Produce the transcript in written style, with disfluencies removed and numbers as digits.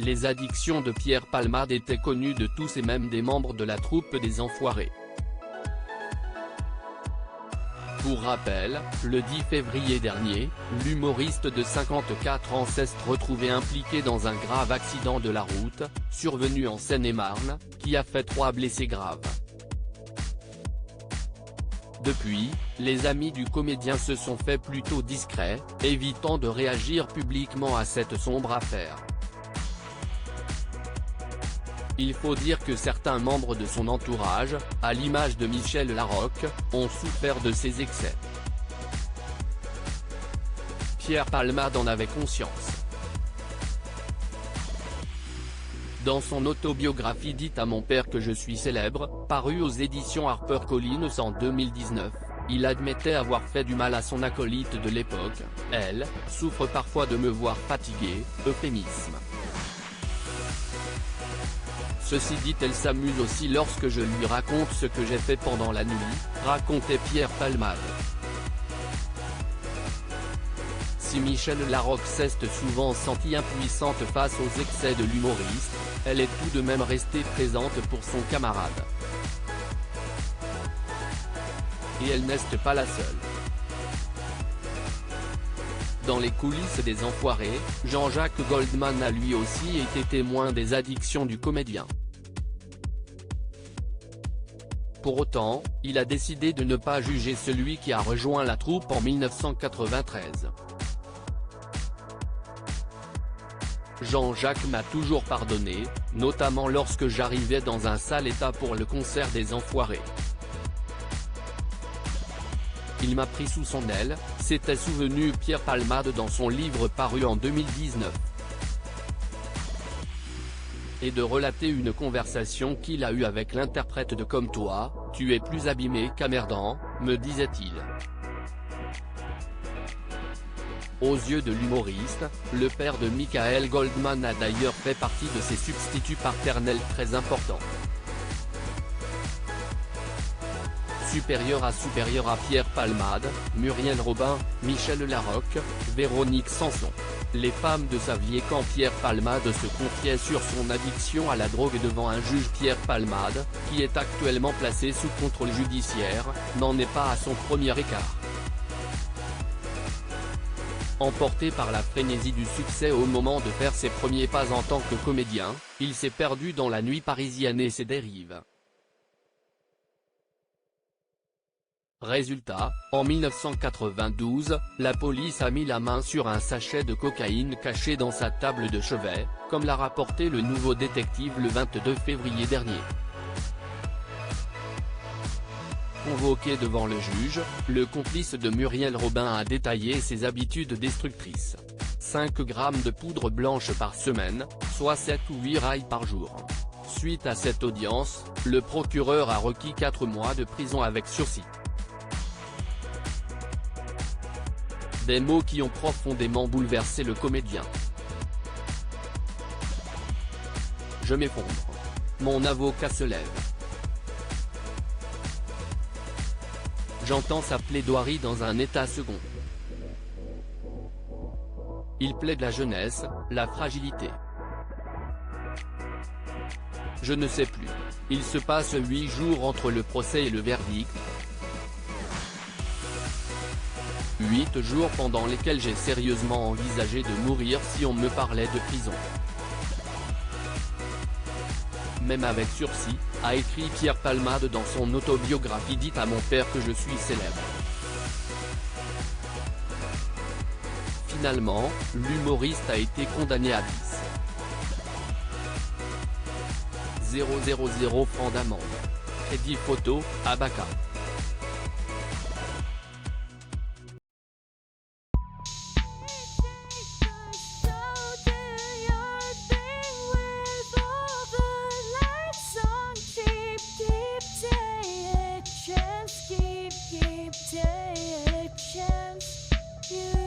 Les addictions de Pierre Palmade étaient connues de tous et même des membres de la troupe des Enfoirés. Pour rappel, le 10 février dernier, l'humoriste de 54 ans s'est retrouvé impliqué dans un grave accident de la route, survenu en Seine-et-Marne, qui a fait 3 blessés graves. Depuis, les amis du comédien se sont fait plutôt discrets, évitant de réagir publiquement à cette sombre affaire. Il faut dire que certains membres de son entourage, à l'image de Michel Larocque, ont souffert de ses excès. Pierre Palmade en avait conscience. Dans son autobiographie dite À mon père que je suis célèbre, parue aux éditions HarperCollins en 2019, il admettait avoir fait du mal à son acolyte de l'époque. Elle souffre parfois de me voir fatigué, euphémisme. Ceci dit, elle s'amuse aussi lorsque je lui raconte ce que j'ai fait pendant la nuit, racontait Pierre Palmade. Si Michel Larocque s'est souvent sentie impuissante face aux excès de l'humoriste, elle est tout de même restée présente pour son camarade. Et elle n'est pas la seule. Dans les coulisses des Enfoirés, Jean-Jacques Goldman a lui aussi été témoin des addictions du comédien. Pour autant, il a décidé de ne pas juger celui qui a rejoint la troupe en 1993. Jean-Jacques m'a toujours pardonné, notamment lorsque j'arrivais dans un sale état pour le concert des Enfoirés. Il m'a pris sous son aile, s'était souvenu Pierre Palmade dans son livre paru en 2019. Et de relater une conversation qu'il a eue avec l'interprète de Comme toi, tu es plus abîmé qu'emmerdant, me disait-il. Aux yeux de l'humoriste, le père de Michael Goldman a d'ailleurs fait partie de ses substituts paternels très importants. Supérieur à Pierre Palmade, Muriel Robin, Michel Larocque, Véronique Sanson. Les femmes de sa vie. Et quand Pierre Palmade se confiait sur son addiction à la drogue devant un juge, Pierre Palmade, qui est actuellement placé sous contrôle judiciaire, n'en est pas à son premier écart. Emporté par la frénésie du succès au moment de faire ses premiers pas en tant que comédien, il s'est perdu dans la nuit parisienne et ses dérives. Résultat, en 1992, la police a mis la main sur un sachet de cocaïne caché dans sa table de chevet, comme l'a rapporté le Nouveau Détective le 22 février dernier. Convoqué devant le juge, le complice de Muriel Robin a détaillé ses habitudes destructrices. 5 grammes de poudre blanche par semaine, soit 7 ou 8 rails par jour. Suite à cette audience, le procureur a requis 4 mois de prison avec sursis. Des mots qui ont profondément bouleversé le comédien. Je m'effondre. Mon avocat se lève. J'entends sa plaidoirie dans un état second. Il plaide la jeunesse, la fragilité. Je ne sais plus. Il se passe 8 jours entre le procès et le verdict. 8 jours pendant lesquels j'ai sérieusement envisagé de mourir si on me parlait de prison. Même avec sursis, a écrit Pierre Palmade dans son autobiographie dite À mon père que je suis célèbre. Finalement, l'humoriste a été condamné à 10 000 francs d'amende. Crédit photo, Abaca. Keep taking a chance. You